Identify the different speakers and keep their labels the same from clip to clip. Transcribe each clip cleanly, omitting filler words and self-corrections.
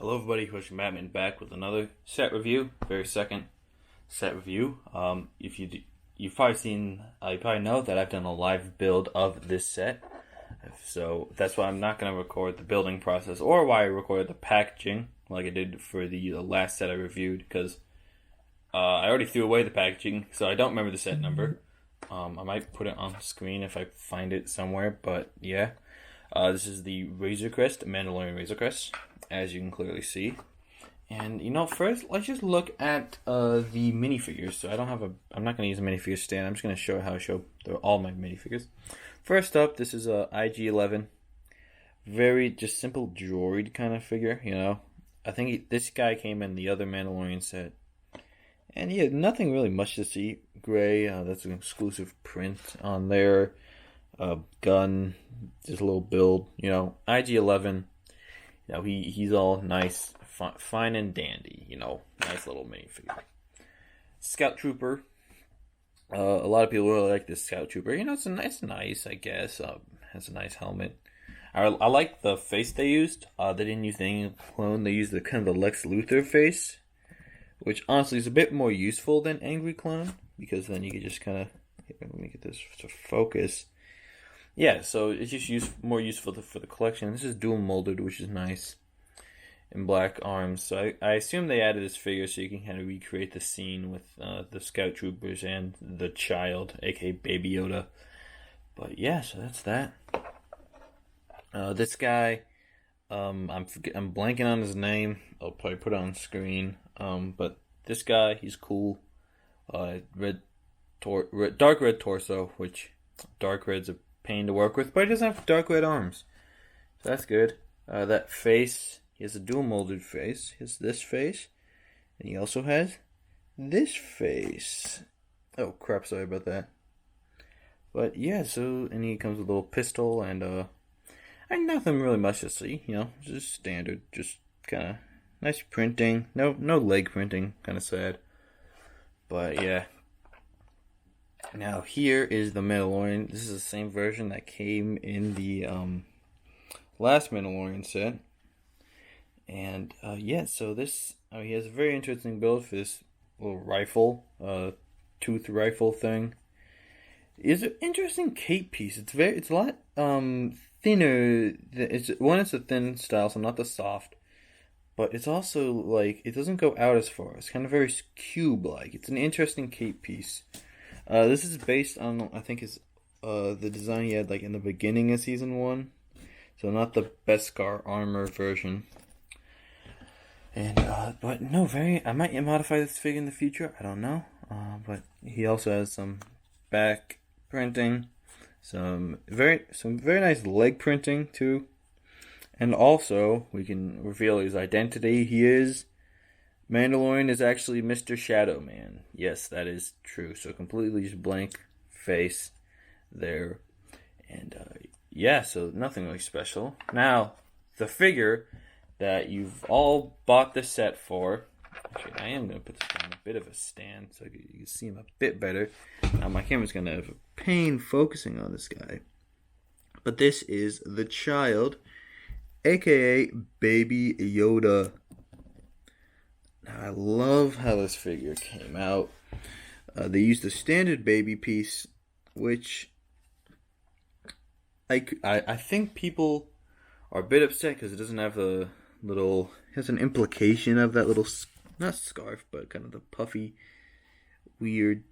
Speaker 1: Hello everybody, Question Batman back with another set review, very second set review. If you've probably seen, you probably know that I've done a live build of this set, so that's why I'm not going to record the building process or why I recorded the packaging like I did for the last set I reviewed, because I already threw away the packaging, so I don't remember the set number. I might put it on the screen if I find it somewhere, but yeah. This is the Razor Crest, Mandalorian Razor Crest, as you can clearly see. And first let's just look at the minifigures. So I'm not going to use a minifigure stand. I'm just going to show how I show all my minifigures. First up, this is a IG-11, very just simple droid kind of figure. I think this guy came in the other Mandalorian set, and he had nothing really much to see. Gray, that's an exclusive print on there. Gun, just a little build, IG-11, he's all nice, fine and dandy, nice little minifigure. Scout Trooper, a lot of people really like this Scout Trooper, it's nice, I guess, has a nice helmet. I like the face they used. They didn't use the Angry Clone, they used the kind of the Lex Luthor face, which honestly is a bit more useful than Angry Clone, because then you can just kind of, let me get this to focus. Yeah, so it's just more useful for the collection. This is dual molded, which is nice, in black arms. So I assume they added this figure so you can kind of recreate the scene with the Scout Troopers and the child, aka Baby Yoda. But yeah, so that's that. This guy, I'm blanking on his name. I'll probably put it on screen. But this guy, he's cool. Dark red torso, which dark red's a pain to work with, but he doesn't have dark red arms, so that's good. That face, he has a dual molded face. He has this face, and he also has this face. Oh crap, sorry about that. But yeah, so, and he comes with a little pistol, and nothing really much to see, just standard, just kind of nice printing. No leg printing, kind of sad. But yeah. Now here is the Mandalorian. This is the same version that came in the last Mandalorian set. And yeah, so this he has a very interesting build for this little rifle, tooth rifle thing. It's an interesting cape piece. It's a lot thinner. It's a thin style, so not the soft. But it's also like it doesn't go out as far. It's kind of very cube-like. It's an interesting cape piece. This is based on, I think, it's the design he had like in the beginning of season 1, so not the Beskar armor version. And but no, I might modify this figure in the future. I don't know. But he also has some back printing, some very nice leg printing too, and also we can reveal his identity. Mandalorian is actually Mr. Shadow Man. Yes, that is true. So completely just blank face there. And yeah, so nothing really special. Now, the figure that you've all bought this set for. Actually, I am going to put this on a bit of a stand so you can see him a bit better. Now, my camera's going to have a pain focusing on this guy. But this is the child, aka Baby Yoda. Now, I love how this figure came out. They used the standard baby piece, which I think people are a bit upset because it doesn't have the little. It has an implication of that little, not scarf, but kind of the puffy, weird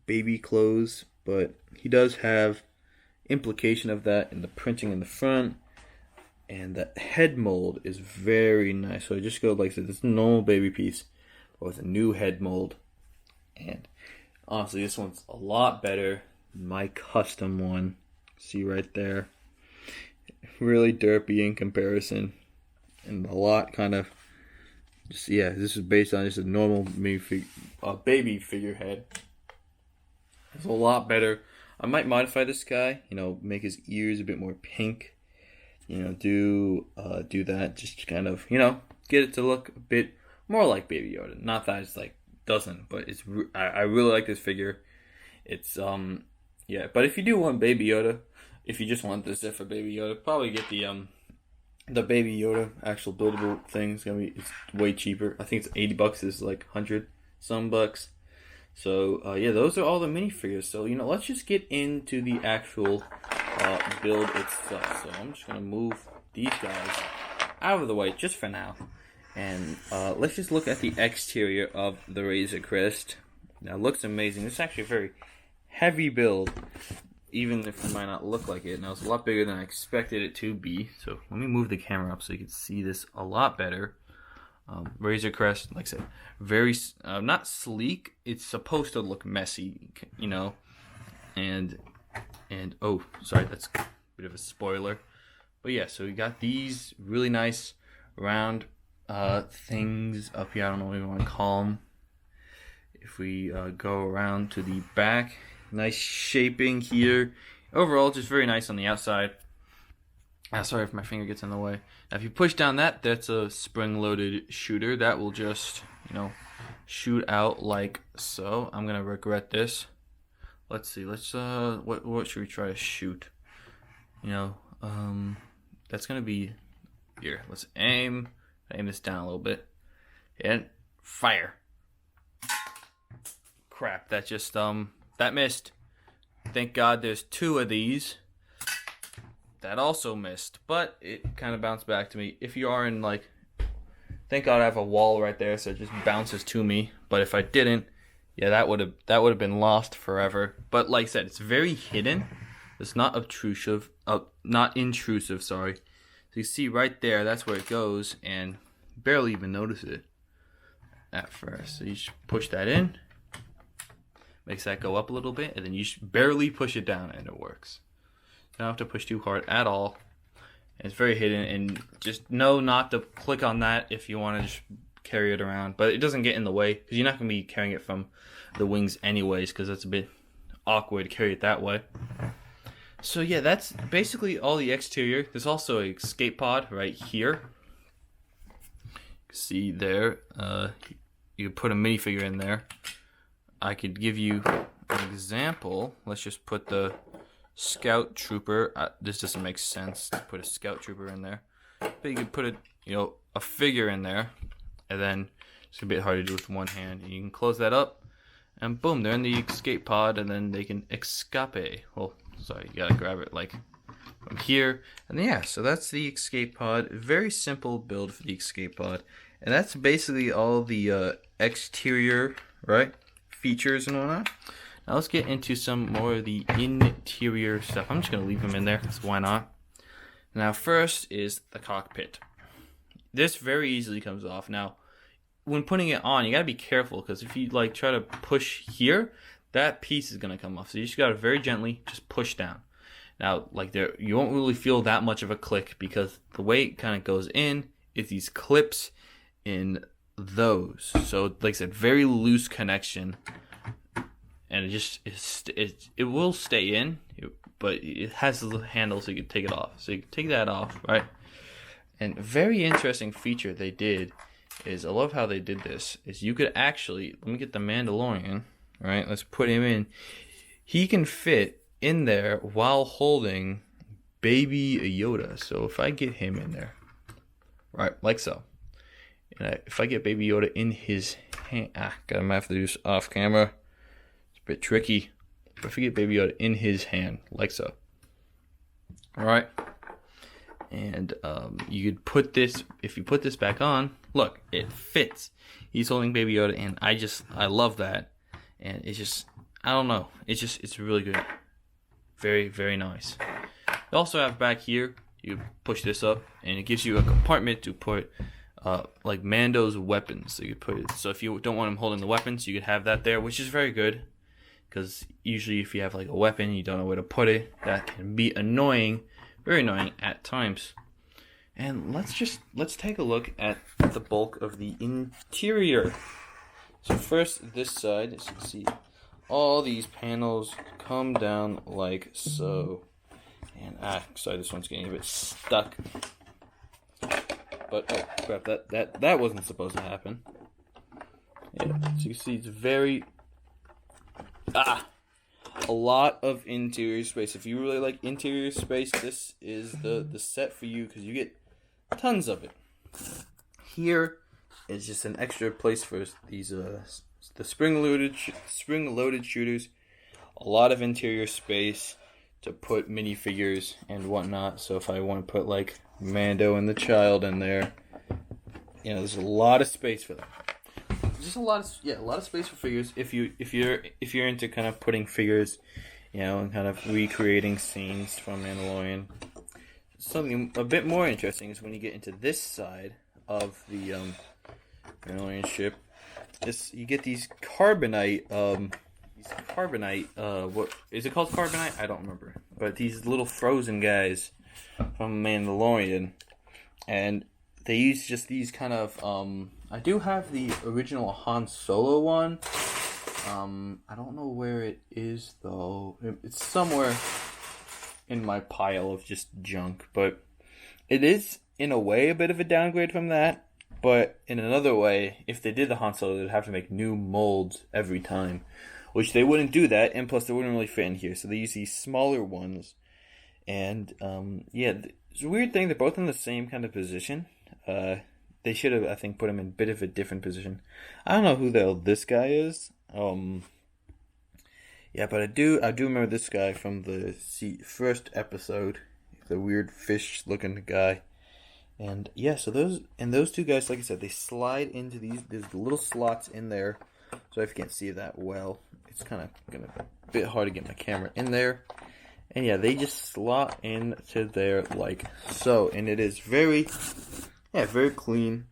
Speaker 1: baby clothes. But he does have implication of that in the printing in the front. And the head mold is very nice. So I just go like this normal baby piece, but with a new head mold. And honestly, this one's a lot better than my custom one. See right there. Really derpy in comparison. And a lot kind of, just yeah, this is based on just a normal baby figure head. It's a lot better. I might modify this guy, make his ears a bit more pink. Do that, just kind of, get it to look a bit more like Baby Yoda. Not that it's like doesn't, but I really like this figure. It's yeah. But if you do want Baby Yoda, if you just want this set for Baby Yoda, probably get the The Baby Yoda actual buildable thing is gonna be it's way cheaper. I think it's $80. Is like 100 some bucks. So yeah, those are all the minifigures. So let's just get into the actual build itself. So I'm just gonna move these guys out of the way just for now, and let's just look at the exterior of the Razor Crest. Now, it looks amazing. This is actually a very heavy build, even if it might not look like it. Now, it's a lot bigger than I expected it to be. So let me move the camera up so you can see this a lot better. Razor Crest, like I said, very not sleek. It's supposed to look messy, and oh, sorry, that's a bit of a spoiler. But yeah, so we got these really nice round things up here. I don't know what you want to call them. If we go around to the back, nice shaping here. Overall, just very nice on the outside. Sorry if my finger gets in the way. Now, if you push down that's a spring-loaded shooter. That will just, shoot out like so. I'm going to regret this. Let's see. What should we try to shoot? That's going to be here. Let's aim this down a little bit. And fire. Crap, that just, that missed. Thank God there's 2 of these. That also missed, but it kind of bounced back to me. If you are in thank God I have a wall right there, so it just bounces to me. But if I didn't, yeah, that would have been lost forever. But like I said, it's very hidden. It's not obtrusive, sorry. So you see right there, that's where it goes, and barely even notice it at first. So you just push that in, makes that go up a little bit, and then you barely push it down, and it works. You don't have to push too hard at all. It's very hidden, and just know not to click on that if you want to just carry it around. But it doesn't get in the way, because you're not going to be carrying it from the wings anyways, because that's a bit awkward to carry it that way. So yeah, that's basically all the exterior. There's also a escape pod right here. See there, you put a minifigure in there. I could give you an example. Let's just put the Scout Trooper. This doesn't make sense to put a Scout Trooper in there, but you could put a figure in there, and then it's a bit hard to do with one hand. You can close that up, and boom, they're in the escape pod, and then they can escape. Well, sorry, you gotta grab it from here, and yeah, so that's the escape pod. Very simple build for the escape pod, and that's basically all the exterior, right, features and whatnot. Now let's get into some more of the interior stuff. I'm just going to leave them in there, because why not? Now first is the cockpit. This very easily comes off. Now, when putting it on, you got to be careful, because if you try to push here, that piece is going to come off. So you just got to very gently just push down. Now, you won't really feel that much of a click, because the way it kind of goes in is these clips in those. So like I said, very loose connection. And it will stay in, but it has a little handle so you can take it off. So you can take that off, right? And a very interesting feature they did is, I love how they did this, is you could actually, let me get the Mandalorian, right? Let's put him in. He can fit in there while holding Baby Yoda. So if I get him in there, right, like so. And if I get Baby Yoda in his hand, gonna have to do this off camera. Bit tricky, but if you get Baby Yoda in his hand, like so. Alright. And you could put this, if you put this back on, look, it fits. He's holding Baby Yoda, and I love that. And it's just, I don't know, it's really good. Very, very nice. You also have back here, you push this up, and it gives you a compartment to put Mando's weapons. So you put it, so if you don't want him holding the weapons, you could have that there, which is very good. Because usually if you have a weapon, you don't know where to put it, that can be annoying, very annoying at times. And let's take a look at the bulk of the interior. So first, this side, as you can see, all these panels come down like so. And sorry, this one's getting a bit stuck. But oh crap, that wasn't supposed to happen. Yeah, so you can see it's very a lot of interior space. If you really like interior space, this is the set for you, because you get tons of it. Here is just an extra place for these the spring-loaded shooters. A lot of interior space to put minifigures and whatnot. So if I want to put like Mando and the child in there, you know, there's a lot of space for them. Just a lot of space for figures. If you're into kind of putting figures, you know, and kind of recreating scenes from Mandalorian. Something a bit more interesting is when you get into this side of the Mandalorian ship. You get these carbonite. What is it called? Carbonite? I don't remember. But these little frozen guys from Mandalorian, and they use just these kind of. I do have the original Han Solo one. I don't know where it is though. It's somewhere in my pile of just junk, but it is in a way a bit of a downgrade from that. But in another way, if they did the Han Solo, they'd have to make new molds every time, which they wouldn't do that, and plus they wouldn't really fit in here. So they use these smaller ones, and it's a weird thing. They're both in the same kind of position. They should have, I think, put him in a bit of a different position. I don't know who the hell this guy is. But I do remember this guy from the first episode, the weird fish-looking guy. And yeah, so those two guys, like I said, they slide into there's little slots in there. So if you can't see that well, it's kind of gonna be a bit hard to get my camera in there. And yeah, they just slot into there like so, and it is very clean.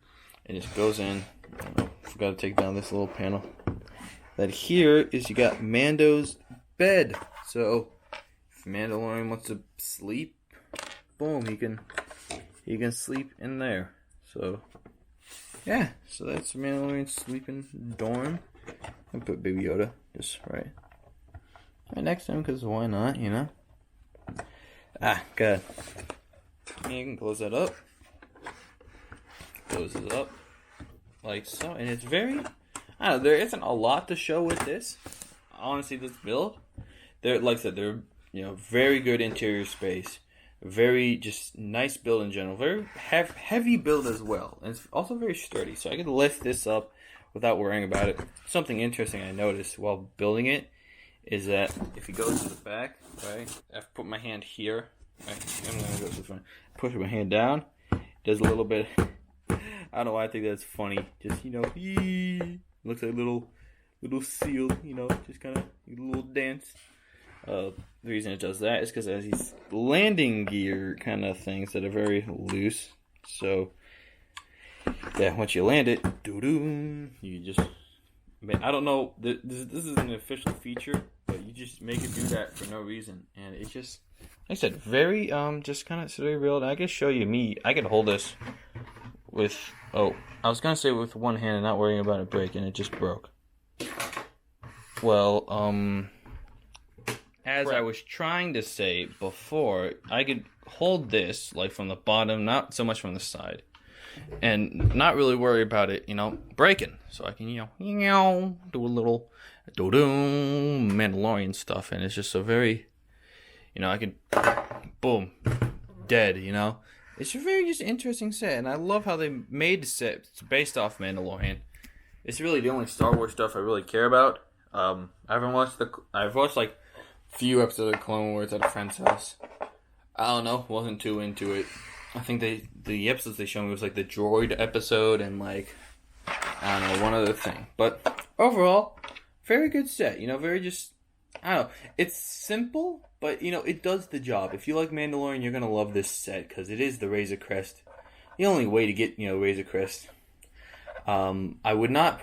Speaker 1: And just goes in. Forgot to take down this little panel. That here is you got Mando's bed. So if Mandalorian wants to sleep, boom, he can sleep in there. So yeah, so that's Mandalorian's sleeping dorm. I put Baby Yoda just right next to him, because why not, you know? Good. You can close that up. Close it up like so, and it's very. I don't know. There isn't a lot to show with this. Honestly, this build, like I said, they're very good interior space, very just nice build in general, very heavy build as well, and it's also very sturdy. So I can lift this up without worrying about it. Something interesting I noticed while building it is that if you go to the back, right, I've put my hand here. Right, I'm gonna go to the front. Push my hand down. Does a little bit. I don't know why I think that's funny. Just looks like a little seal. Just kind of a little dance. The reason it does that is because it has these landing gear kind of things that are very loose. So yeah, once you land it, you just. I don't know. This is an official feature, but you just make it do that for no reason, and it just, like I said, very just kind of very real. I can show you me. I can hold this with I was gonna say with one hand and not worrying about it breaking. It just broke. Well, as I was trying to say before, I could hold this like from the bottom, not so much from the side, and not really worry about it, breaking. So I can, do a little Mandalorian stuff, and it's just a very, I can, boom, dead, It's a very just interesting set, and I love how they made the set. It's based off Mandalorian. It's really the only Star Wars stuff I really care about. I've watched like a few episodes of Clone Wars at a friend's house. I don't know, wasn't too into it. I think the episodes they showed me was like the droid episode and like, I don't know, one other thing. But overall, very good set. Very just, I don't know. It's simple, but it does the job. If you like Mandalorian, you're gonna love this set because it is the Razor Crest. The only way to get Razor Crest. I would not.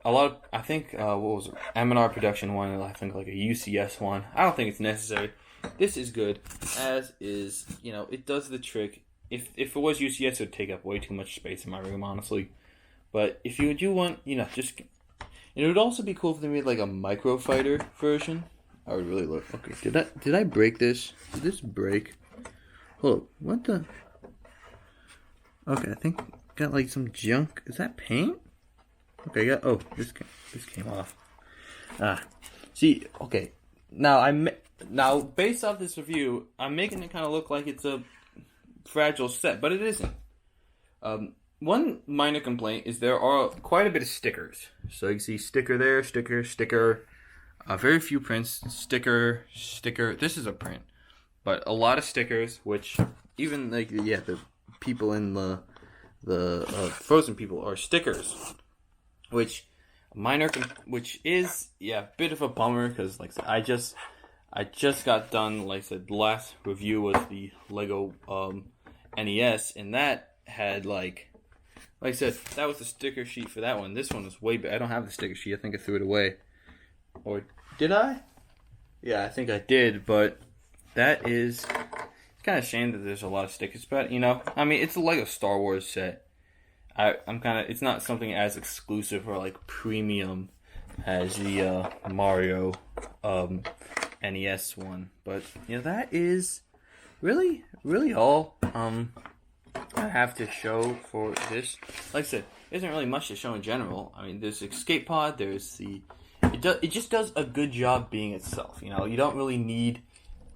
Speaker 1: I think what was it? M&R production one, and I think like a UCS one. I don't think it's necessary. This is good, as is. It does the trick. If it was UCS, it would take up way too much space in my room, honestly. But if you do want, just it would also be cool if they made like a microfighter version. I would really look. Okay, did I break this? Did this break? Hold up, what the? Okay, I think got like some junk. Is that paint? Okay, this came off. See, okay. Now based off this review, I'm making it kind of look like it's a fragile set, but it isn't. One minor complaint is there are quite a bit of stickers. So you can see sticker there, sticker, sticker. Very few prints. Sticker, sticker. This is a print, but a lot of stickers. Which even like the people in the frozen people are stickers, which which is a bit of a bummer because like I just got done. Like I said, the last review was the Lego NES, and that had like I said, that was the sticker sheet for that one. This one was way better. I don't have the sticker sheet. I think I threw it away. Or did I? Yeah, I think I did. But that is... It's kind of a shame that there's a lot of stickers. But, I mean, it's a Lego Star Wars set. I'm kind of... It's not something as exclusive or, like, premium as the Mario NES one. But, that is really, really all... I have to show for this. Like I said, there isn't really much to show in general. I mean, there's Escape Pod. There's the. It just does a good job being itself. You don't really need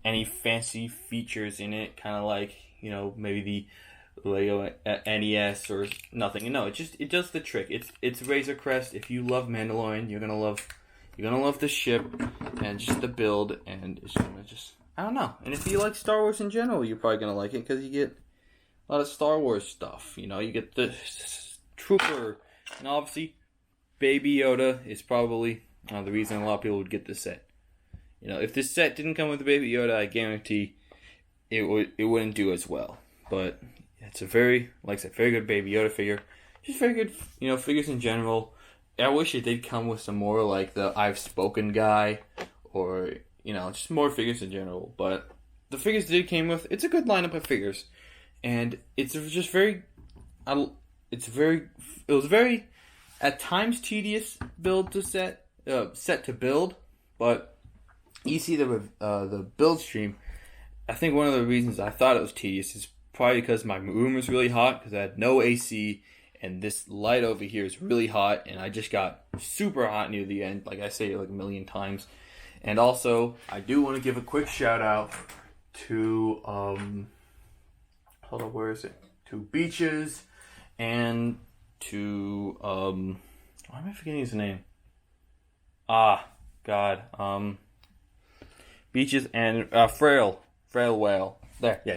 Speaker 1: any fancy features in it. Kind of like maybe the Lego NES or nothing. It does the trick. It's Razor Crest. If you love Mandalorian, you're gonna love the ship and just the build, and it's gonna just I don't know. And if you like Star Wars in general, you're probably gonna like it because you get a lot of Star Wars stuff. You get the Trooper, and obviously Baby Yoda is probably the reason a lot of people would get this set. If this set didn't come with the Baby Yoda, I guarantee it wouldn't do as well. But it's a very good Baby Yoda figure. Just very good, figures in general. I wish it did come with some more like the I've Spoken guy, or just more figures in general. But the figures that it came with, it's a good lineup of figures. And it was very, at times tedious build to set to build, but you see the build stream. I think one of the reasons I thought it was tedious is probably because my room was really hot because I had no AC, and this light over here is really hot, and I just got super hot near the end, like I say like a million times. And also, I do want to give a quick shout out to hold on, where is it? To Beaches and to why am I forgetting his name? Beaches and Frail Whale.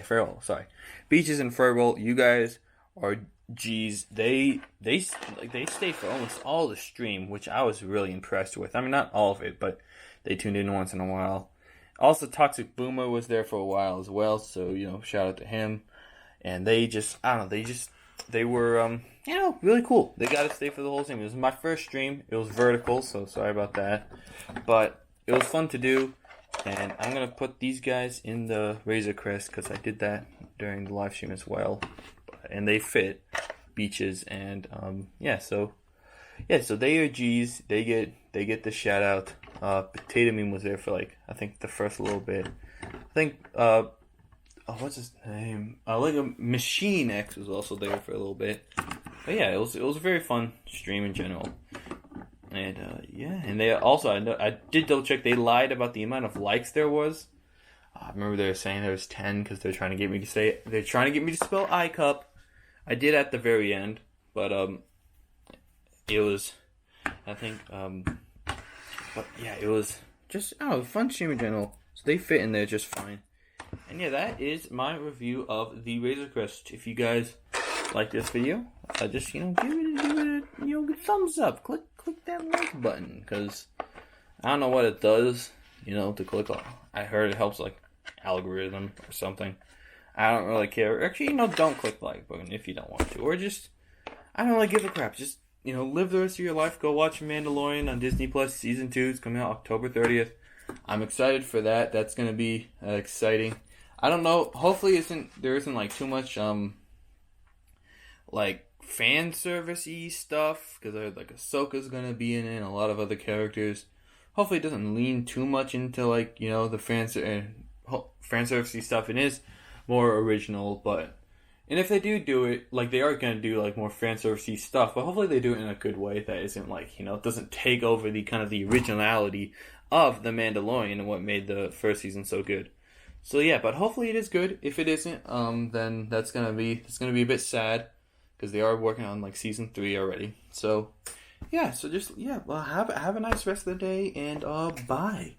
Speaker 1: Frail. Sorry, Beaches and Frail Whale. You guys are G's. They stay for almost all the stream, which I was really impressed with. I mean, not all of it, but they tuned in once in a while. Also, Toxic Boomer was there for a while as well, so shout out to him. And they were, really cool. They got to stay for the whole stream. It was my first stream. It was vertical, so sorry about that. But it was fun to do. And I'm going to put these guys in the Razor Crest because I did that during the live stream as well. And they fit Beaches. And, so they are G's. They get the shout out. Potato Meme was there for I think the first little bit. I think, what's his name? Like a Machine X was also there for a little bit. But yeah, it was a very fun stream in general. And and they also I did double check. They lied about the amount of likes there was. I remember they were saying there was 10 because they're trying to get me to say it. They're trying to get me to spell iCup. I did at the very end, but it was it was just fun stream in general. So they fit in there just fine. And that is my review of the Razor Crest. If you guys like this video, just give it a thumbs up. Click that like button because I don't know what it does. To click on. I heard it helps like algorithm or something. I don't really care. Actually, don't click the like button if you don't want to, or just I don't really give a crap. Just live the rest of your life. Go watch Mandalorian on Disney Plus season 2. It's coming out October 30th. I'm excited for that. That's gonna be exciting. I don't know. Hopefully, there isn't like too much like fan service-y stuff because like Ahsoka's gonna be in it and a lot of other characters. Hopefully, it doesn't lean too much into like the fan service-y stuff. It is more original, and if they do it, like they are gonna do like more fan service-y stuff, but hopefully they do it in a good way that isn't like doesn't take over the kind of the originality of The Mandalorian and what made the first season so good. So but hopefully it is good. If it isn't, then that's gonna be a bit sad. because they are working on like season 3 already. So yeah, well, have a nice rest of the day, and bye.